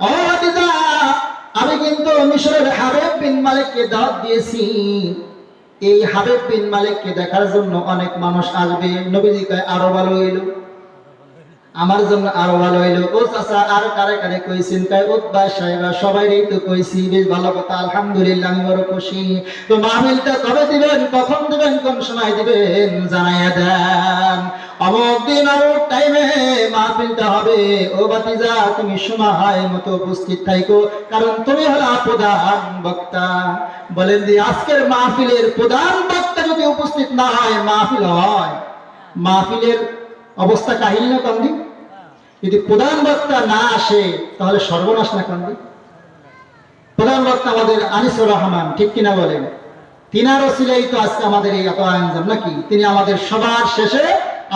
ও ভাতিজা, আমি কিন্তু মিশরের হাবিব বিন মালিককে দাওয়াত দিয়েছি। এই হাবিব বিন মালিককে দেখার জন্য অনেক মানুষ আসবে। নবীজি কয় আরো ভালো হইলো, আমার জন্য আরো ভালো হইলো। ও চাচা, আর কারে কারে কইছেন? কয় উতবা সাহেবা, সবাইরই তো কইছি। বেশ ভালো কথা, আলহামদুলিল্লাহ, আমি বড় খুশি। তো মাহফিলটা কবে দিবেন, কখন দিবেন, কোন সময় দিবেন জানাইয়া দেন। অমুক দিন অমুক টাইমে মাহফিলটা হবে। ও ভাতিজা, তুমি সময় মতো উপস্থিত থাকো, কারণ তুমি হলো প্রধান বক্তা। বলেন যে আজকের মাহফিলের প্রধান বক্তা যদি উপস্থিত না হয়, মাহফিল হয়? মাহফিলের অবস্থা কাহিল না কান্দি? যদি প্রধান বক্তা না আসে তাহলে সর্বনাশ না কান্দি? প্রধান বক্তা আমাদের আনিসুর রহমান, ঠিক কিনা বলেন? তিনার ওসিলাই তো আজকে আমাদের এই এত আয়োজন নাকি? তিনি আমাদের সবার শেষে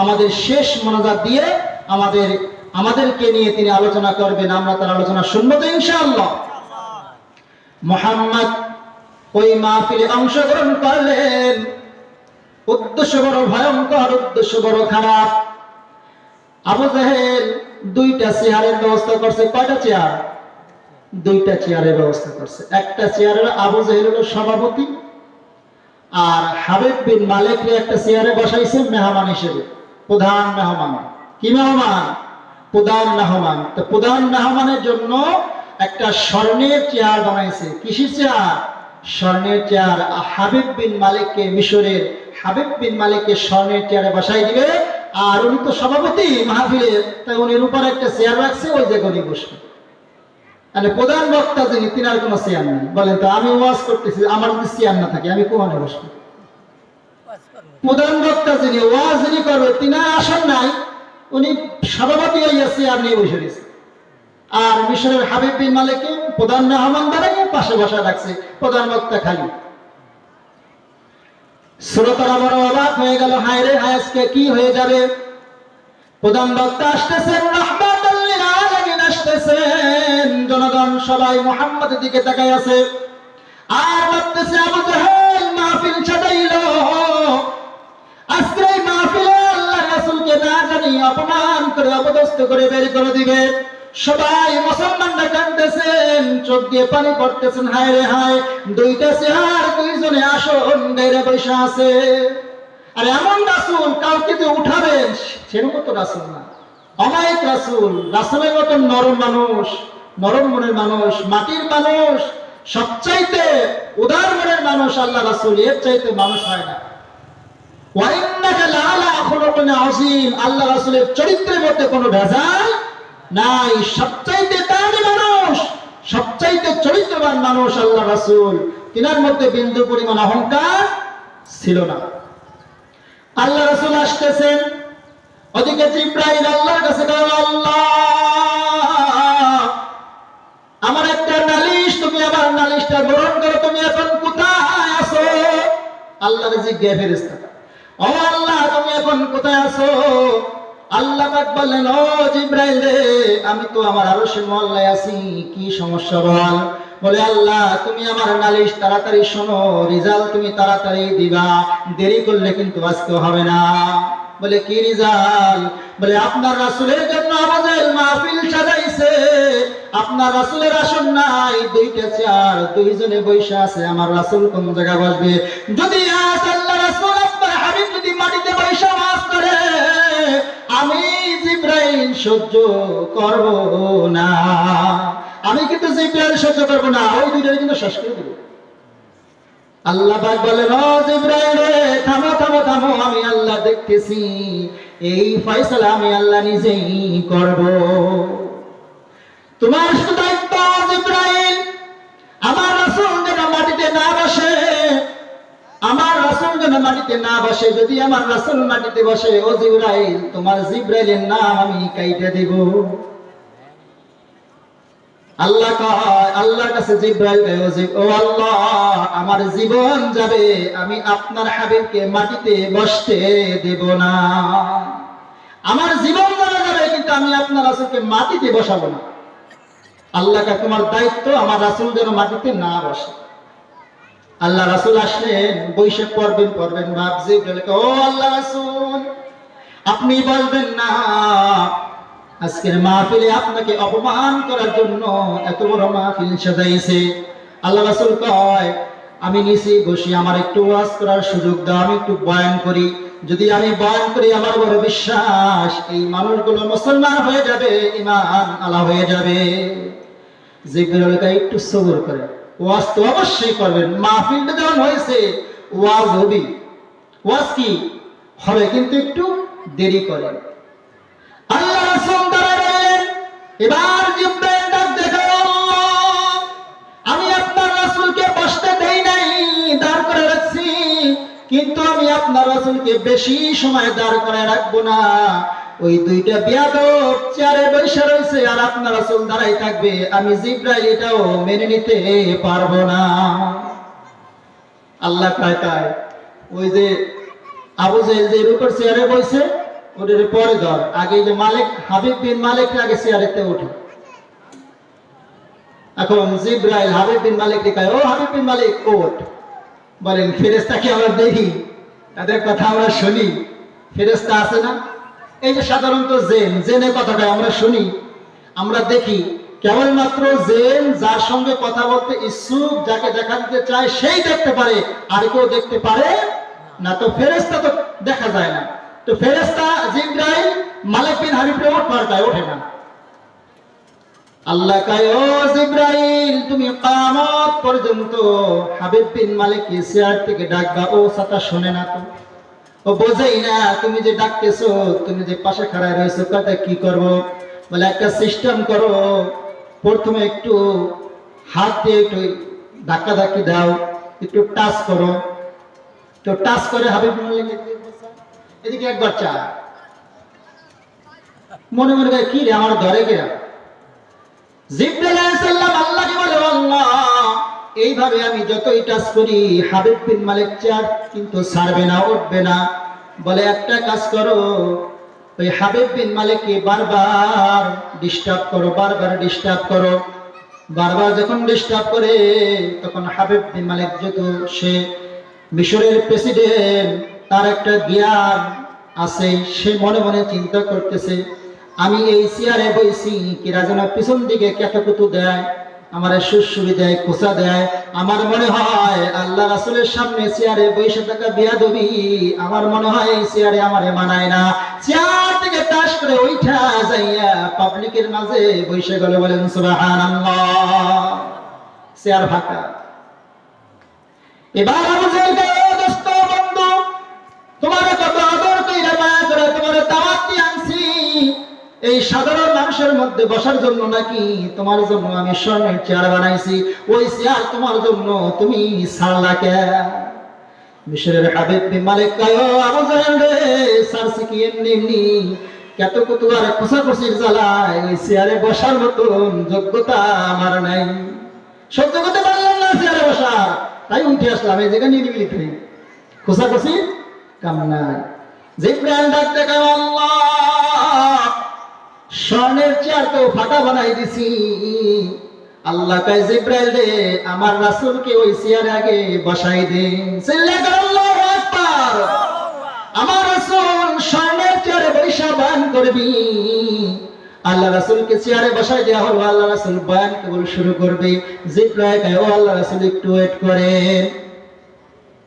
আমাদের শেষ মোনাজাত দিয়ে আমাদেরকে নিয়ে তিনি আলোচনা করবেন। আমরা তার আলোচনা শুনবো তো ইনশাআল্লাহ। মুহাম্মদ ওই মাহফিলে অংশগ্রহণ করলেন। উদ্দেশ্য বড় ভয়ঙ্কর, উদ্দেশ্য বড় খারাপ। আবু জাহেল দুইটা চেয়ারের ব্যবস্থা করছে। কয়টা চেয়ার? দুইটা চেয়ারের ব্যবস্থা করছে। একটা চেয়ারের আবু জাহেল হলো সভাপতি, আর হাবিব বিন মালিককে একটা চেয়ারে বসাইছে মেহমান হিসেবে, প্রধান মেহমান। কি মেহমান? প্রধান মেহমান। তো প্রধান মেহমানের জন্য একটা স্বর্ণের চেয়ার বানাইছে। কিসের চেয়ার? স্বর্ণের চেয়ার। হাবিব বিন মালিককে, মিশরের হাবিব বিন মালিককে স্বর্ণের চেয়ারে বসাই দিবে। আর উনি তো সভাপতি মাহফিলের, তাই উনির উপর একটা চেয়ার রাখছে, ওই জায়গায় উনি বসবে। মানে প্রধান বক্তা যিনি, তিনার কোনো চেয়ার নেই। বলেন তো, আমি ওয়াজ করতেছি, আমার যদি চেয়ার না থাকে আমি কোথায় বসবো? প্রধান বক্তা যিনি, ওয়াজ যিনি করবে, তিনার আসন নাই, উনি সভাপতি হইয়া চেয়ার নিয়ে বসে গেছে। আর মিশরের হাবিব বিন মালিককে প্রধান মেহমান বানাইয়ে পাশে বসা রাখছে, প্রধান বক্তা খালি। শ্রোতারা বড় অবাক হয়ে গেল, হায় রে হায়, আজকে কি হয়ে যাবে? প্রধান বক্তা আসতেছেন, রাহমাতুল লিল আলামিন আসতেছেন। জনগণ সবাই মুহাম্মাদের দিকে তাকায় আছে আর ভাবতেছে, আবু জাহেল মাহফিল সাজাইলো, আজকে এই মাহফিলে আল্লাহ রাসূলকে না জানি অপমান করে, অপদস্থ করে বের করে দিবে। সবাই মুসলমানরা কাঁদতেছেন, চোখ দিয়ে পানি পড়তেছেন, হায় রে হায়, দুইটা চেয়ার, দুইজনে আসন গাইরে বসে আছে। আর এমন রাসূল কাউকে যে উঠাবেন সেরকম তো রাসূল না, অমায়িক রাসূল। রাসূলের মতন নরম মানুষ, নরম মনের মানুষ, মাটির মানুষ, সবচাইতে উদার মনের মানুষ আল্লাহ রাসূল, এর চাইতে মানুষ হয় না। ওয়া ইন্নাকা লাআলা খুলুকিন আযীম, আল্লাহ রাসূলের চরিত্রের মধ্যে কোনো ভেজাল নাই। সবচাইতে দামি মানুষ, সবচাইতে চরিত্রবান মানুষ আল্লাহ রাসূল। তিনার মধ্যে বিন্দু পরিমাণ অহংকার ছিল না। আল্লাহ রাসূল আসতেছেন, ওদিকে জিবরাইল আল্লাহর কাছে বলে, আল্লাহ, আমার একটা নালিশ, তুমি আমার নালিশটা গ্রহণ করো, তুমি এখন কোথায় আছো? আল্লাহ জিজ্ঞাসা ফেরেশতা, ও আল্লাহ, তুমি এখন কোথায় আছো? আল্লাহ পাক বললেন, ও জিবরাইল রে, আমি তো আমার আরশের মহল্লায় আছি। কি সমস্যা বল? বলে, আল্লাহ, তুমি আমার নালিশ তাড়াতাড়ি শোনো, রিজাল্ট তুমি তাড়াতাড়ি দিবা, দেরি করলে কিন্তু আজকে হবে না। বলে, কি রিজাল্ট? বলে, আপনার রাসূলের জন্য আবু জাহেল মাহফিল সাজাইছে, আপনার রাসূলের আসন নাই, দুইটা চেয়ার, দুইজনে বসে আছে, আমার রাসূল কোন জায়গায় বসবে? যদি আজ আল্লাহ রাসূল আপনার হাবিব যদি মাটিতে বসে ওয়াজ করে, আমি জিবরাইল সহ্য করব না, আমি কিন্তু জিবরাইল সহ্য করব না, ওই দুইটাই কিন্তু শেষ করে দেব। আল্লাহ পাক বলেন, ও জিবরাইল রে, থামো থামো থামো, আমি আল্লাহ দেখতেছি, এই ফয়সালা আমি আল্লাহ নিজেই করব। তোমার শুধু দায়িত্ব জিবরাইল, আমার রাসূল যেন মাটিতে না বসে, আমার রাসূল যেন মাটিতে না বসে। যদি আমার রাসূল মাটিতে বসে, ও জিবরাইল, তোমার জিবরাইলের নাম আমি কাইটা দেব। আল্লাহ কয়, আল্লাহর কাছে জিবরাইল কয়, ও আল্লাহ, আমার জীবন যাবে, আমি আপনার হাবিবকে মাটিতে বসতে দেব না। আমার জীবন যাবে, কিন্তু আমি আপনার রাসূলকে মাটিতে বসাবো না। আল্লাহ কয়, তোমার দায়িত্ব আমার রাসূল যেন মাটিতে না বসে। আল্লাহ রাসূল আসলেন, বৈশে পড়বেন ভাবছে, ও আল্লাহ রাসূল, আপনি বলবেন না আজকের মাহফিলে আপনাকে অপমান করার জন্য এত বড় মাহফিল সাজাইছে। আল্লাহ রাসূল কয়, আমি নিচে বসে আমার একটু ওয়াজ করার সুযোগ দাও, আমি একটু বয়ান করি। যদি আমি বয়ান করি, আমার বড় বিশ্বাস এই মানুষগুলো মুসলমান হয়ে যাবে, ঈমান আলা হয়ে যাবে। জিবরাইলকে একটু সবর করে ওয়াজ তো অবশ্যই করবেন। মাহফিলটা যখন হয়েছে, ওয়াজ হবে, ওয়াজ কি হবে, কিন্তু একটু দেরি করেন। আল্লাহ রাসূল দাঁড়ালেন। এবার জিবরাইল ডাক দেখে, আল্লাহ, আমি আপনার রাসূলকে বসতে দেই নাই, দাঁড় করে রাখছি, কিন্তু আমি আপনার রাসূলকে বেশি সময় দাঁড় করে রাখবো না। ওই দুইটা বিয়াদব চেয়ারে বসে রয়েছে আর আপনার রাসূল দাঁড়াই থাকবে, আমি জিবরাইল এটাও মেনে নিতে পারবো না। আল্লাহ কয়, তাই ওই যে আবু জাহেল যে উপর চেয়ারে বসে, ওদের পরে ধর, আগে যে মালিক হাবিব বিন মালিক আগে চেয়ারেতে ওঠে। এখন জিবরাইল হাবিব বিন মালিককে কয়, ও হাবিব বিন মালিক ওঠ। বলেন, ফেরেশতাকে আমরা দেখি, তাদের কথা আমরা শুনি। ফেরেশতা আছে না? এই যে সাধারণত জেনের কথাটা আমরা শুনি, আমরা দেখি, কেবলমাত্র জেন যার সঙ্গে কথা বলতে ইচ্ছুক, যাকে দেখা দিতে চায়, সেই দেখতে পারে, আর কেউ দেখতে পারে না। তো ফেরেশতা তো দেখা যায় না। তো ফেরেশতা জিবরাইল মালিক বিন হাবিবকে ওঠে না। আল্লাহ কয়, ও জিবরাইল, তুমি কিয়ামত পর্যন্ত হাবিব বিন মালিককে চেয়ার থেকে ডাকবা। ও কথা শুনে না, তো ও বোঝেই না, তুমি যে ডাকতেছো, তুমি যে পাশে খাড়া রয়েছো, কথা কি করব? বলে, একটা সিস্টেম করো, প্রথমে একটু হাত দিয়ে একটু ধাক্কা ধাক্কি দাও, একটু টাচ করো। তো টাচ করে হাবিব বিন মালিক এদিকে একবার চা, মনে মনে করে, কি রে আমার ধরে গেরা। জিবরাইল আলাইহিস সালাম আল্লাহকে বলে, আল্লাহ, এইভাবে আমি যতই টাচ করি, হাবিব বিন মালিক চেয়ার কিন্তু ছাড়বে না, উঠবে না। বলে, একটা কাজ করো, ওই হাবিব বিন মালিককে বারবার ডিস্টার্ব করো, বারবার ডিস্টার্ব করো। বারবার যখন ডিস্টার্ব করে, তখন হাবিব বিন মালিক যত সে মিশরের প্রেসিডেন্ট, তার একটা জ্ঞান আছে, সে মনে মনে চিন্তা করতেছে, আমি এই চেয়ারে বইছি, কিরা যেন পিছন দিকে কেতকুতু দেয়, আমার সুসুবি দেয়, খোঁচা দেয়। আমার মনে হয় আল্লাহ রাসূলের সামনে চেয়ারে বসে থাকা বিয়াদবি, আমার মনে হয় এই চেয়ারে আমারে মানায় না। চেয়ার থেকে টাস করে ওইটা যাইয়া পাবলিকের মাঝে বসে গেল। বলেন সুবহানাল্লাহ। চেয়ার ফাঁকা। এবার আবু জাহেল কয়, ও দোস্ত, বন্ধু, তোমারে কত আদর কইরা মায়া করে তোমারে দাওয়াত দিয়ে আনছি, এই সাধারণ মানুষের মধ্যে বসার জন্য নাকি? তোমার জন্য আমি স্বর্ণের চেয়ার বানাইছি, ওই চেয়ার তোমার জন্য তুমি ছাড়লা কেন? মিশরের হাবিব বিন মালিক কয়, ও আবু জাহেল রে, সারছি কি এমনি এমনি, কেতকুতু আর খোঁচাখুচির জ্বালায় ওই চেয়ারে বসার মতন যোগ্যতা আমার নাই, সহ্য করতে পারলাম না চেয়ারে বসা, তাই উঠে আসলাম এই জায়গায় নিরিবিলি থেকে, খোঁচাখুচি কাম নাই। জিবরাইল ডাক দেখে, আল্লাহ, স্বর্ণের চেয়ার তো ফাটা বানাই দিছি। আল্লাহ কয়, জিবরাইল রে, আমার রাসূলকে ওই চেয়ারে আগে বসাই দে। চিল্লায় আল্লাহু আকবার। আমার রাসূল স্বর্ণের চেয়ারে বসা বয়ান করবি। আল্লাহ রাসূলকে চেয়ারে বসাই দেওয়া হলো। আল্লাহ রাসূল বয়ান কেবল শুরু করবে। জিবরাইল কয়, ও আল্লাহ রাসূল, একটু ওয়েট করেন।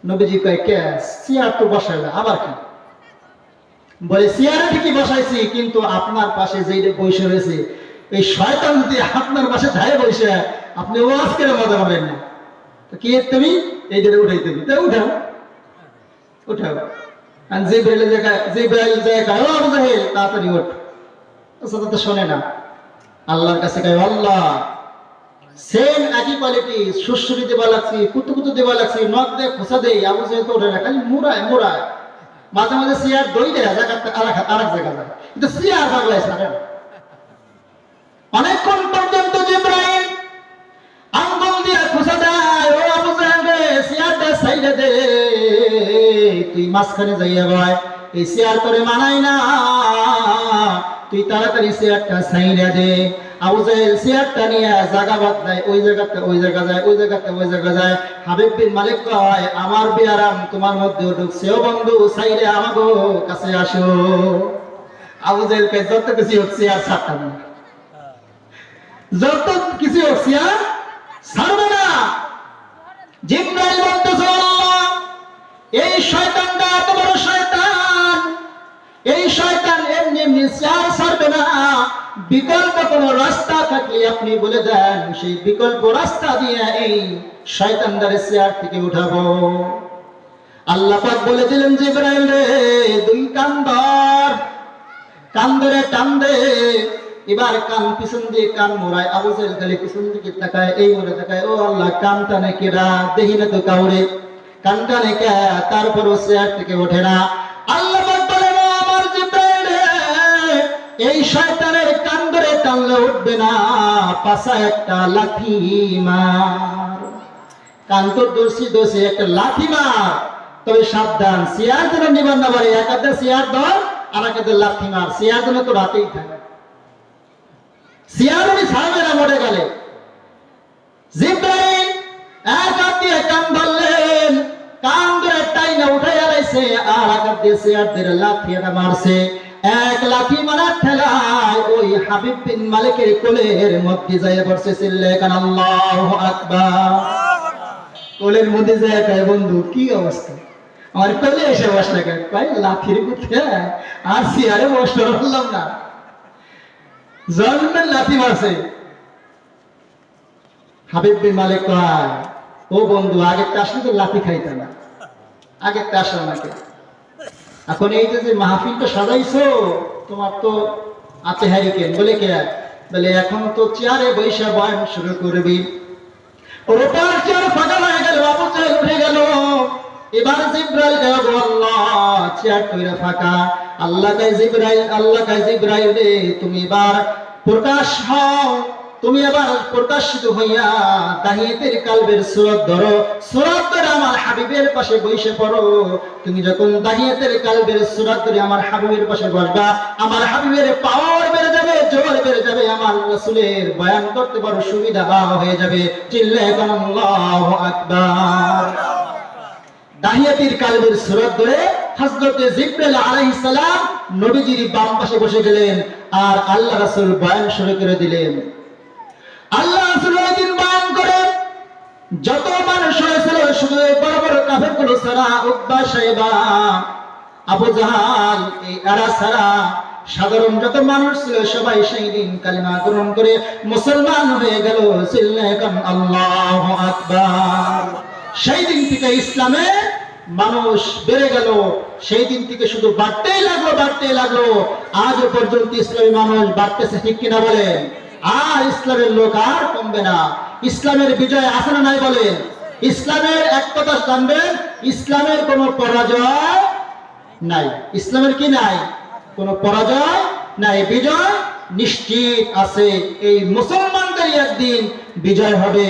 নবীজি কয়, কে? চেয়ার তো বসাইলা, আবার কি? বলে, চেয়ারে ঠিকই বসাইছি, কিন্তু আপনার পাশে যেটা বসে রয়েছে, এই শয়তান যদি আপনার পাশে ধায়ে বসে, আপনি ওয়াজ করে মজা পাবেন না। কি তুমি এই যে উঠাই, তুমি তাই উঠাও, উঠাও। আর জিবরাইল যায় কয়, ও আবু জাহেল, তাড়াতাড়ি ওঠ। আচ্ছা, তো শোনে না। আল্লাহর কাছে কয়, আল্লাহ, সেম একই কোয়ালিটি, সুসুরি দেওয়া লাগছে, কুতুকুতু দেওয়া লাগছে, নখ দিয়ে খোঁচা দেয়, আবু জাহেল তো ওঠে না, খালি মুড়ায় মুড়ায়। মাঝে মাঝে চেয়ার দই দেয়, আরেক জায়গা যায়, কিন্তু চেয়ার পাগলায় ছাড়ে না। অনেকক্ষণ পর্যন্ত জিবরাইল আঙ্গুল দিয়ে খোঁচা দেয়, ও আবু জাহেল রে, চেয়ারটা সাইডে দে, তুই মাঝখানে যাইয়া বয়, এই চেয়ার তোরে মানায় না, তুই তাড়াতাড়ি চেয়ারটা সাইডে দে। আবু জাহেল চেয়ারটা নিয়ে জায়গা বদলায়, ওই জায়গাতে ওই জায়গা যায়, ওই জায়গাতে ওই জায়গা যায়। হাবিব বিন মালিক কয়, আমার বিয়ারাম তোমার মধ্যে ঢুকছে, ও বন্ধু, সাইডে আমাগো কাছে আসো। আবু জাহেলকে যত কিছু হচ্ছে আর ছাড়তাম না, যত কিছু হচ্ছে আর ছাড়বে না। জিবরাইল বলতেছে আল্লাহ, এই শয়তানটা এত বড় শয়তান, এই শয়তান এমনি এমনি আর ছাড়বে না। বিকল্প কোন রাস্তা থাকলে আপনি বলে দেন, সেই বিকল্প রাস্তা দিয়ে এই শয়তানটারে চেয়ার থেকে উঠাবো। আল্লাহ পাক বলে দিলেন জিবরাইল রে, দুই কান ধর, কান ধরে টান দে। এবার কান পিছন দিয়ে কান মোড়ায়। আবু জাহেল খালি পিছন দিকে তাকায়, এই মোড়ে তাকায়, ও আল্লাহ কান টানে কেডা, দেখি না তো কাউরে, কান টানে কে, তারপরও চেয়ার থেকে ওঠে না। আল্লাহ পাক বলেন, ও আমার জিবরাইল রে, এই শয়তানের কান ধরে টানলে উঠবে না, পাছা একটা লাঠি মার। কান তো দোষী দোষী, একটা লাঠি মার, তবে সাবধান, চেয়ার যেন নিবার না পারে। এক হাতে চেয়ার ধর, আর এক হাতে লাঠি মার, চেয়ার যেন তো রাতেই থাকে, চেয়ার উনি ছাড়বে না মরে গেলে। জিবরাইল এক হাত দিয়ে কান ধরলেন, কান ধরে টাইনা উঠে আলাইছে, আর এক হাত দিয়ে চেয়ার ধরে লাঠি মারছে। এক লাঠি মারার ঠেলায় ওই হাবিব বিন মালিকের কোলের মধ্যে যায় বসে, চিল্লায় কান আল্লাহু আকবার। কোলের মধ্যে যায় কয়, বন্ধু কি অবস্থা, আমার কোলে এসে বসলে কেন? কয় লাঠির কোথায়, আর চেয়ারে বসতে পারলাম না, জন্মের লাঠি মারছে। হাবিব বিন মালিক কয়, ও বন্ধু, আগের আসলে তো লাঠি খাইতে না, আগের আসো আমাকে। এখন এই যে মাহফিলটা সাজাইছো, তোমার তো আছে হ্যারিকেন, বলে কে? বলে এখন তো চেয়ারে বৈশা বয়ান শুরু করবি। ওটার চেয়ার ফাঁকা হয়ে গেল, আবু জাহেল উঠে গেল। এবার জিবরাইল গেল, আল্লাহ চেয়ার কইরা ফাঁকা। আল্লাহ কয় জিবরাইল, আল্লাহ কয় জিবরাইল রে, তুমি এবার প্রকাশ হও, তুমি এবার প্রকাশিত হইয়া দাহিয়াতের কালবের সূরত ধরো, সূরত ধরে আমার হাবিবের পাশে বসে পড়ো। তুমি যখন দাহিয়াতের কালবের সূরত ধরে আমার হাবিবের পাশে বসবা, আমার হাবিবের পাওয়ার বেড়ে যাবে, জোর বেড়ে যাবে, আমার রাসূলের বয়ান করতে বড় সুবিধা হয়ে যাবে। চিল্লায়ে বলেন আল্লাহু আকবার। দাহিয়াতের কালবের সূরত ধরে হযরতে জিবরাইল আলাইহিস সালাম নবীজির বাম পাশে বসে গেলেন, আর আল্লাহ রাসূল বয়ান শুরু করে দিলেন। আল্লাহ রাসূল ওই দিন বয়ান করে যত মানুষ হয়েছিল, শুধু বড় বড় কাফেরগুলো ছাড়া, উতবা, শাইবা, আবু জাহাল, এই এরা ছাড়া সাধারণ যত মানুষ ছিল সবাই সেই দিন কালিমা গ্রহণ করে মুসলমান হয়ে গেল। চিল্লায়ে আল্লাহু আকবার। সেই দিন থেকে ইসলামে মানুষ বেড়ে গেল, সেই দিন থেকে শুধু বাড়তেই লাগলো, বাড়তেই লাগলো। আজও পর্যন্ত ইসলামী মানুষ বাড়তেছে, ঠিক কিনা বলেন? আর ইসলামের লোক আর কমবে না। ইসলামের বিজয় আছে না নাই বলেন? ইসলামের এক কথা জানবেন, ইসলামের কোনো পরাজয় নাই। ইসলামের কি নাই? কোনো পরাজয় নাই, বিজয় নিশ্চিত আছে। এই মুসলমানদেরই একদিন বিজয় হবে,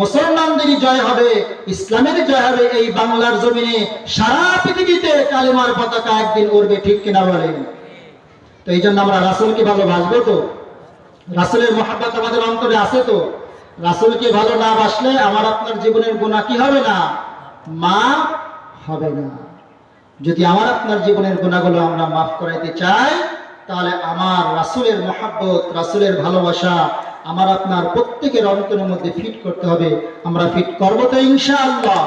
মুসলমানদেরই জয় হবে, ইসলামের জয় হবে। এই বাংলার জমিনে সারা পৃথিবীতে কালেমার পতাকা একদিন উড়বে, ঠিক কিনা বলেন? তো এই জন্য আমরা রাসূলকে ভালোবাসবো তো, রাসূলের মহব্বত আমাদের অন্তরে আছে তো। রাসূলকে ভালো না বাসলে আমার আপনার জীবনের গুনাহ কি হবে না? মাফ হবে না। যদি আমার আপনার জীবনের গুনাহগুলো আমরা মাফ করাইতে চাই, তাহলে আমার রাসূলের মহব্বত, রাসূলের ভালোবাসা আমার আপনার প্রত্যেকের অন্তরের মধ্যে ফিট করতে হবে। আমরা ফিট করবো তো ইনশাআল্লাহ।